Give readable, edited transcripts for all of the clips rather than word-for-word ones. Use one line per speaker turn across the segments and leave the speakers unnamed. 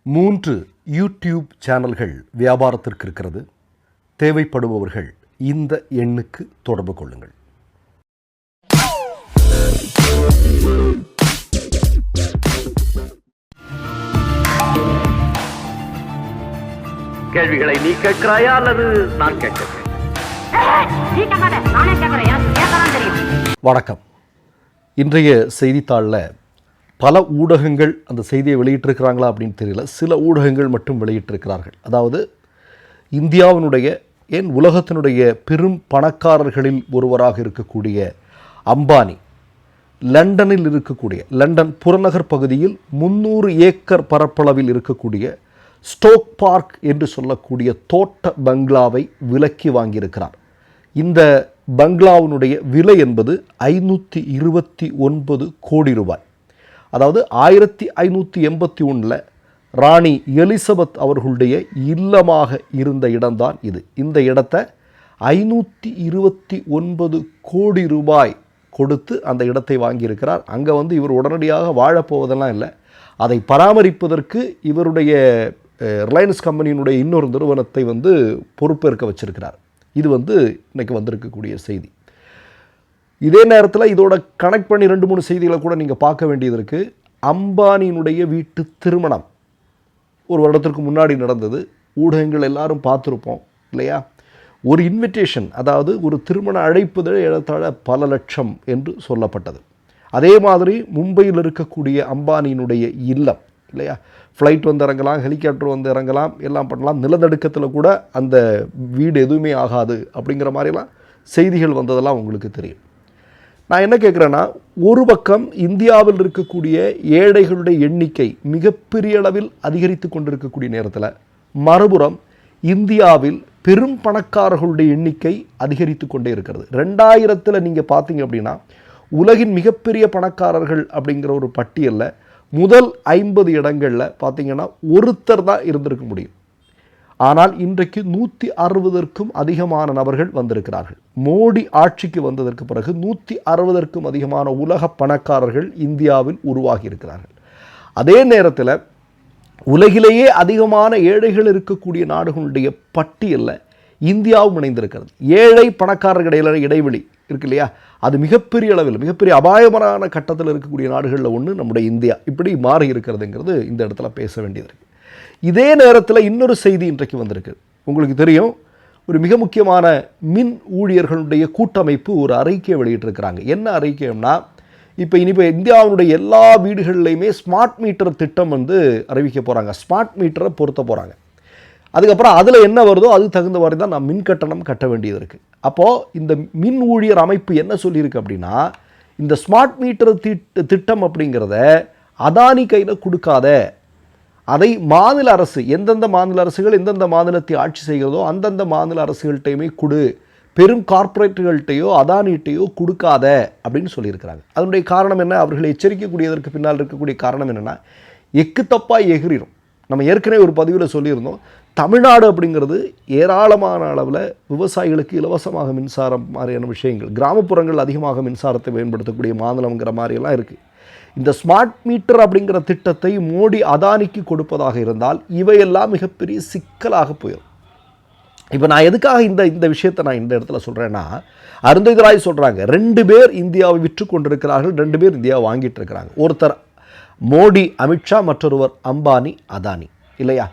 3 YouTube சேனல்கள் வியாபாரத்திற்கு இருக்கிறது. தேவைப்படுபவர்கள் இந்த எண்ணுக்கு தொடர்பு கொள்ளுங்கள்.
கேள்விகளை நீ கேட்கிறாயா அல்லது நான் கேட்கிறேன்?
வணக்கம். இன்றைய செய்தித்தாளில் பல ஊடகங்கள் அந்த செய்தியை வெளியிட்டிருக்கிறாங்களா அப்படின்னு தெரியல. சில ஊடகங்கள் மட்டும் வெளியிட்டிருக்கிறார்கள். அதாவது இந்தியாவினுடைய ஏன் உலகத்தினுடைய பெரும் பணக்காரர்களில் ஒருவராக இருக்கக்கூடிய அம்பானி லண்டனில் இருக்கக்கூடிய லண்டன் புறநகர் பகுதியில் 300 ஏக்கர் பரப்பளவில் இருக்கக்கூடிய ஸ்டோக் பார்க் என்று சொல்லக்கூடிய தோட்ட பங்களாவை விலக்கி வாங்கியிருக்கிறார். இந்த பங்களாவினுடைய விலை என்பது 529 கோடி ரூபாய். அதாவது 1581 ராணி எலிசபெத் அவர்களுடைய இல்லமாக இருந்த இடம்தான் இது. இந்த இடத்தை 529 கோடி ரூபாய் கொடுத்து அந்த இடத்தை வாங்கியிருக்கிறார். அங்கே இவர் உடனடியாக வாழப்போவதெல்லாம் இல்லை. அதை பராமரிப்பதற்கு இவருடைய ரிலையன்ஸ் கம்பெனியினுடைய இன்னொரு நிறுவனத்தை பொறுப்பேற்க வச்சிருக்கிறார். இது இன்னைக்கு வந்திருக்கக்கூடிய செய்தி. இதே நேரத்தில் இதோட கனெக்ட் பண்ணி 2-3 செய்திகளை கூட நீங்கள் பார்க்க வேண்டியது இருக்குது. அம்பானியினுடைய வீட்டு திருமணம் ஒரு வருடத்திற்கு முன்னாடி நடந்தது. ஊடகங்கள் எல்லாரும் பார்த்துருப்போம் இல்லையா? ஒரு இன்விடேஷன், அதாவது ஒரு திருமண அழைப்புதல் ஏறத்தாழ பல லட்சம் என்று சொல்லப்பட்டது. அதே மாதிரி மும்பையில் இருக்கக்கூடிய அம்பானியினுடைய இல்லம் இல்லையா? ஃப்ளைட் இறங்கலாம், ஹெலிகாப்டர் இறங்கலாம், எல்லாம் பண்ணலாம். நிலநடுக்கத்தில் கூட அந்த வீடு எதுவுமே ஆகாது அப்படிங்கிற மாதிரிலாம் செய்திகள் வந்ததெல்லாம் உங்களுக்கு தெரியும். நான் என்ன கேட்குறேன்னா, ஒரு பக்கம் இந்தியாவில் இருக்கக்கூடிய ஏழைகளுடைய எண்ணிக்கை மிகப்பெரிய அளவில் அதிகரித்து கொண்டிருக்கக்கூடிய நேரத்தில், மறுபுறம் இந்தியாவில் பெரும் பணக்காரர்களுடைய எண்ணிக்கை அதிகரித்து கொண்டே இருக்கிறது. 2000 நீங்கள் பார்த்தீங்க அப்படின்னா உலகின் மிகப்பெரிய பணக்காரர்கள் அப்படிங்கிற ஒரு பட்டியலில் முதல் 50 இடங்களில் பார்த்தீங்கன்னா ஒருத்தர் தான் இருந்திருக்க முடியும். ஆனால் இன்றைக்கு 160க்கும் அதிகமான நபர்கள் வந்திருக்கிறார்கள். மோடி ஆட்சிக்கு வந்ததற்கு பிறகு 160க்கும் அதிகமான உலக பணக்காரர்கள் இந்தியாவில் உருவாகி இருக்கிறார்கள். அதே நேரத்தில் உலகிலேயே அதிகமான ஏழைகள் இருக்கக்கூடிய நாடுகளுடைய பட்டியலில் இந்தியாவும் இணைந்திருக்கிறது. ஏழை பணக்காரர்கள் இடைவெளி இருக்கு இல்லையா? அது மிகப்பெரிய அளவில் மிகப்பெரிய அபாயமான கட்டத்தில் இருக்கக்கூடிய நாடுகளில் ஒன்று நம்முடைய இந்தியா. இப்படி மாறி இருக்கிறதுங்கிறது இந்த இடத்துல பேச வேண்டியது இருக்குது. இதே நேரத்தில் இன்னொரு செய்தி இன்றைக்கு வந்திருக்கு. உங்களுக்கு தெரியும், ஒரு மிக முக்கியமான மின் ஊழியர்களுடைய கூட்டமைப்பு ஒரு அறிக்கையை வெளியிட்டிருக்கிறாங்க. என்ன அறிக்கைன்னா, இப்போ இந்தியாவுடைய எல்லா வீடுகள்லையுமே ஸ்மார்ட் மீட்டர் திட்டம் அறிவிக்க போகிறாங்க. ஸ்மார்ட் மீட்டரை பொருத்த போகிறாங்க. அதுக்கப்புறம் அதில் என்ன வருதோ அது தகுந்த மாதிரி தான் நான் மின் கட்டணம் கட்ட வேண்டியது இருக்குது. அப்போது இந்த மின் ஊழியர் அமைப்பு என்ன சொல்லியிருக்கு அப்படின்னா, இந்த ஸ்மார்ட் மீட்டர் திட்டம் அப்படிங்கிறத அதானி கையில் கொடுக்காத, அதை மாநில அரசு, எந்தெந்த மாநில அரசுகள் எந்தெந்த மாநிலத்தை ஆட்சி செய்கிறதோ அந்தந்த மாநில அரசுகள்கிட்டையுமே கொடு, பெரும் கார்ப்பரேட்டுகள்கிட்டையோ அதானிகிட்டையோ கொடுக்காத அப்படின்னு சொல்லியிருக்கிறாங்க. அதனுடைய காரணம் என்ன? அவர்களை எச்சரிக்கக்கூடியதற்கு பின்னால் இருக்கக்கூடிய காரணம் என்னென்னா, எக்கு தப்பாக எகிரிடும். நம்ம ஏற்கனவே ஒரு பதிவில் சொல்லியிருந்தோம், தமிழ்நாடு அப்படிங்கிறது ஏராளமான அளவில் விவசாயிகளுக்கு இலவசமாக மின்சாரம் மாதிரியான விஷயங்கள், கிராமப்புறங்கள் அதிகமாக மின்சாரத்தை பயன்படுத்தக்கூடிய மாநிலங்கிற மாதிரியெல்லாம் இருக்குது. இந்த ஸ்மார்ட் மீட்டர் அப்படிங்கிற திட்டத்தை மோடி அதானிக்கு கொடுப்பதாக இருந்தால் இவையெல்லாம் மிகப்பெரிய சிக்கலாக போயிடும். இப்போ நான் எதுக்காக இந்த விஷயத்தை நான் இந்த இடத்துல சொல்கிறேன்னா, அருந்ததிராய் சொல்கிறாங்க, 2 பேர் இந்தியாவை விற்று கொண்டிருக்கிறார்கள், 2 பேர் இந்தியாவை வாங்கிட்டு இருக்கிறாங்க. ஒருத்தர் மோடி அமித்ஷா, மற்றொருவர் அம்பானி அதானி இல்லையா?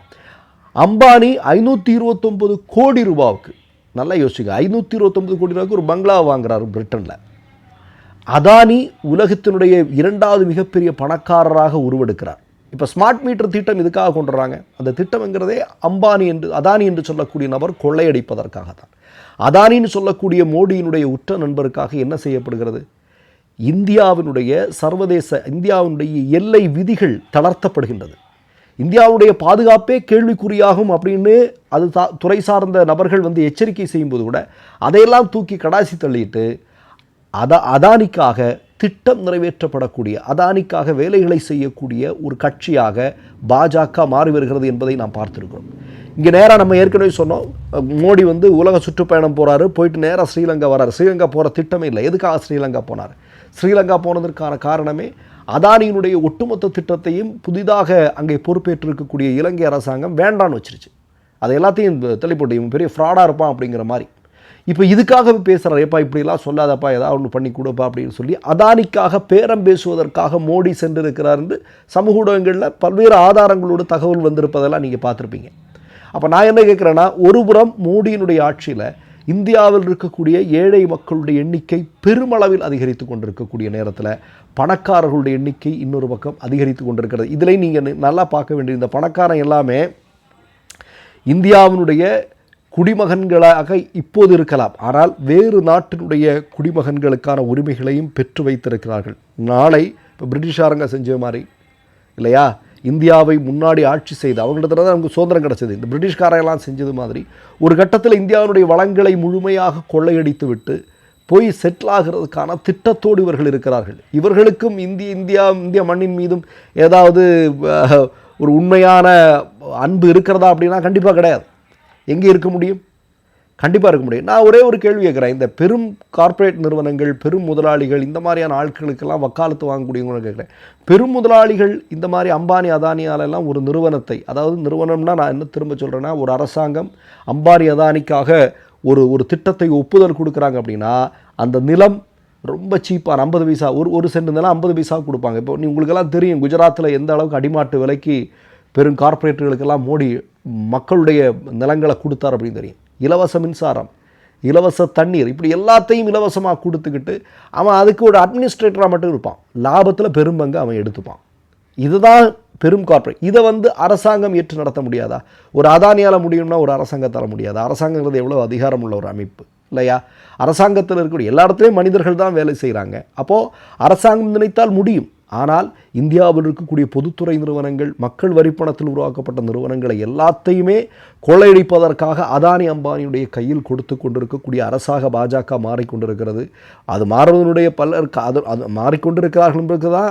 அம்பானி 529 கோடி ரூபாவுக்கு, நல்லா யோசிச்சுங்க, 529 கோடி ரூபாய்க்கு ஒரு பங்களாவை வாங்குறாரு பிரிட்டனில். அதானி உலகத்தினுடைய 2வது மிகப்பெரிய பணக்காரராக உருவெடுக்கிறார். இப்போ ஸ்மார்ட் மீட்டர் திட்டம் இதுக்காக கொண்டு வராங்க. அந்த திட்டம்ங்கிறதே அதானி என்று சொல்லக்கூடிய நபர் கொள்ளையடிப்பதற்காக தான். அதானின்னு சொல்லக்கூடிய மோடியினுடைய உற்ற நண்பருக்காக என்ன செய்யப்படுகிறது? இந்தியாவினுடைய எல்லை விதிகள் தளர்த்தப்படுகின்றது. இந்தியாவுடைய பாதுகாப்பே கேள்விக்குறியாகும் அப்படின்னு அது துறை சார்ந்த நபர்கள் எச்சரிக்கை செய்யும்போது கூட அதையெல்லாம் தூக்கி கடாசி தள்ளிட்டு அதானிக்காக திட்டம் நிறைவேற்றப்படக்கூடிய, அதானிக்காக வேலைகளை செய்யக்கூடிய ஒரு கட்சியாக பாஜக மாறி வருகிறது என்பதை நாம் பார்த்துருக்கிறோம். இங்கே நேராக நம்ம ஏற்கனவே சொன்னோம், மோடி உலக சுற்றுப்பயணம் போகிறாரு, போயிட்டு நேராக ஸ்ரீலங்கா வராரு. ஸ்ரீலங்கா போகிற திட்டமே இல்லை. எதுக்காக ஸ்ரீலங்கா போனார்? ஸ்ரீலங்கா போனதற்கான காரணமே அதானியினுடைய ஒட்டுமொத்த திட்டத்தையும் புதிதாக அங்கே பொறுப்பேற்றிருக்கக்கூடிய இலங்கை அரசாங்கம் வேண்டான்னு வச்சிருச்சு. அதை எல்லாத்தையும் தெளிப்போட்டு இவன் பெரிய ஃப்ராடாக இருப்பான் அப்படிங்கிற மாதிரி. இப்போ இதுக்காக பேசுகிறார், ஏப்பா இப்படிலாம் சொல்லாதப்பா, ஏதாவது ஒன்று பண்ணி கொடுப்பா அப்படின்னு சொல்லி அதானிக்காக பேரம் பேசுவதற்காக மோடி சென்றிருக்கிறார் என்று சமூக ஊடகங்களில் பல்வேறு ஆதாரங்களோடு தகவல் வந்திருப்பதெல்லாம் நீங்கள் பார்த்துருப்பீங்க. அப்போ நான் என்ன கேட்குறேன்னா, ஒருபுறம் மோடியினுடைய ஆட்சியில் இந்தியாவில் இருக்கக்கூடிய ஏழை மக்களுடைய எண்ணிக்கை பெருமளவில் அதிகரித்து கொண்டிருக்கக்கூடிய நேரத்தில் பணக்காரர்களுடைய எண்ணிக்கை இன்னொரு பக்கம் அதிகரித்து கொண்டிருக்கிறது. இதில் நீங்கள் நல்லா பார்க்க வேண்டிய இந்த பணக்காரன் எல்லாமே இந்தியாவினுடைய குடிமகன்களாக இப்போது இருக்கலாம், ஆனால் வேறு நாட்டினுடைய குடிமகன்களுக்கான உரிமைகளையும் பெற்று வைத்திருக்கிறார்கள். நாளை இப்போ பிரிட்டிஷாரங்க செஞ்ச மாதிரி இல்லையா, இந்தியாவை முன்னாடி ஆட்சி செய்து அவங்கள்ட்ட தான் நமக்கு சுதந்திரம் கிடச்சிது, இந்த பிரிட்டிஷ்காரெல்லாம் செஞ்சது மாதிரி ஒரு கட்டத்தில் இந்தியாவுடைய வளங்களை முழுமையாக கொள்ளையடித்து விட்டு போய் செட்டில் ஆகிறதுக்கான திட்டத்தோடு இவர்கள் இருக்கிறார்கள். இவர்களுக்கும் இந்திய மண்ணின் மீதும் ஏதாவது ஒரு உண்மையான அன்பு இருக்கிறதா அப்படின்னா கண்டிப்பாக கிடையாது. எங்கே இருக்க முடியும்? கண்டிப்பாக இருக்க முடியும். நான் ஒரே ஒரு கேள்வி கேட்குறேன், இந்த பெரும் கார்ப்பரேட் நிறுவனங்கள், பெரும் முதலாளிகள், இந்த மாதிரியான ஆட்களுக்கெல்லாம் வக்காலத்து வாங்கக்கூடியவங்க கேட்குறேன். பெரும் முதலாளிகள் இந்த மாதிரி அம்பானி அதானியாலெல்லாம் ஒரு நிறுவனத்தை, அதாவது நிறுவனம்னா நான் என்ன திரும்ப சொல்கிறேன்னா, ஒரு அரசாங்கம் அம்பானி அதானிக்காக ஒரு திட்டத்தை ஒப்புதல் கொடுக்குறாங்க அப்படின்னா அந்த நிலம் ரொம்ப சீப்பான 50 பைசா, ஒரு சென்ட் நிலம் 50 பைசா கொடுப்பாங்க. இப்போ உங்களுக்கெல்லாம் தெரியும் குஜராத்தில் எந்த அளவுக்கு அடிமாட்டு விலைக்கு பெரும் கார்ப்பரேட்டுகளுக்கெல்லாம் மோடி மக்களுடைய நிலங்களை கொடுத்தார் அப்படின்னு தெரியும். இலவச மின்சாரம், இலவச தண்ணீர், இப்படி எல்லாத்தையும் இலவசமாக கொடுத்துக்கிட்டு அவன் அதுக்கு ஒரு அட்மினிஸ்ட்ரேட்டராக மட்டும் இருப்பான். லாபத்தில் பெரும்பங்கு அவன் எடுத்துப்பான். இதுதான் பெரும் கார்ப்பரேட். இதை அரசாங்கம் ஏற்று நடத்த முடியாதா? ஒரு அதானியால் முடியும்னா ஒரு அரசாங்கத்தால் முடியாதா? அரசாங்கங்கிறது எவ்வளோ அதிகாரம் உள்ள ஒரு அமைப்பு இல்லையா? அரசாங்கத்தில் இருக்கக்கூடிய எல்லா இடத்துலையும் மனிதர்கள் தான் வேலை செய்கிறாங்க. அப்போது அரசாங்கம் நினைத்தால் முடியும். ஆனால் இந்தியாவில் இருக்கக்கூடிய பொதுத்துறை நிறுவனங்கள், மக்கள் வரிப்பணத்தில் உருவாக்கப்பட்ட நிறுவனங்களை எல்லாத்தையுமே கொள்ளையடிப்பதற்காக அதானி அம்பானியுடைய கையில் கொடுத்து கொண்டிருக்கக்கூடிய அரசாக பாஜக மாறிக்கொண்டிருக்கிறது. அது மாறுவதனுடைய அது மாறிக்கொண்டிருக்கிறார்கள் என்பது தான்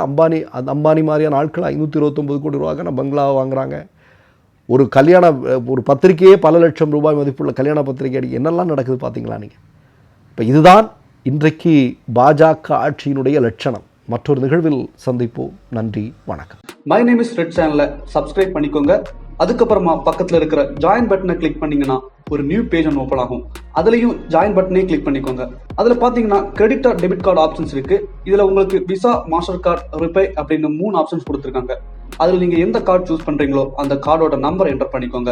அம்பானி மாதிரியான ஆட்கள் 529 கோடி ரூபாய்க்கான பங்களாவை வாங்குறாங்க. ஒரு ஒரு பத்திரிகையே பல லட்சம் ரூபாய் மதிப்புள்ள கல்யாண பத்திரிகை என்னெல்லாம் நடக்குது பார்த்தீங்களா நீங்கள்? இப்போ இதுதான் இன்றைக்கு பாஜக ஆட்சியினுடைய லட்சணம். மற்றொரு நிகழ்வில் சந்திப்போம். நன்றி, வணக்கம்.
மை நேம் இஸ் ரெட் சேனலை சப்ஸ்கிரைப் பண்ணிக்கோங்க. அதுக்கப்புறமா பக்கத்தில் இருக்கிற ஜாயின் பட்டனை கிளிக் பண்ணீங்கன்னா ஒரு நியூ பேஜ் ஒன்று ஓப்பன் ஆகும். அதுலேயும் ஜாயின் பட்டனே கிளிக் பண்ணிக்கோங்க. அதில் பார்த்தீங்கன்னா credit card, debit card options இருக்கு. இதில் உங்களுக்கு விசா, மாஸ்டர் கார்டு, ரிப்பே அப்படின்னு 3 ஆப்ஷன்ஸ் கொடுத்துருக்காங்க. அதில் நீங்கள் எந்த கார்டு சூஸ் பண்ணுறீங்களோ அந்த கார்டோட நம்பர் என்டர் பண்ணிக்கோங்க.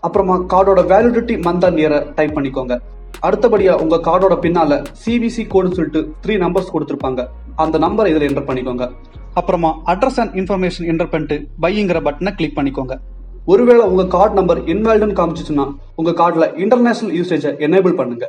அப்புறமா கார்டோட வேலிடிட்டி மந்த் அண்ட் இயரை டைப் பண்ணிக்கோங்க. அடுத்தபடியா உங்க கார்டோட பின்னால CVC கோடுன்னு சொல்லிட்டு 3 நம்பர்ஸ் கொடுத்துருப்பாங்க. அந்த நம்பரை இதில் என்டர் பண்ணிக்கோங்க. அப்புறமா அட்ரஸ் அண்ட் இன்ஃபர்மேஷன் என்டர் பண்ணிட்டு பைங்கிற பட்டனை கிளிக் பண்ணிக்கோங்க. ஒருவேளை உங்க கார்டு நம்பர் இன்வாலிட்னு காமிச்சிச்சுன்னா உங்க கார்டில் இன்டர்நேஷனல் யூசேஜை எனேபிள் பண்ணுங்க.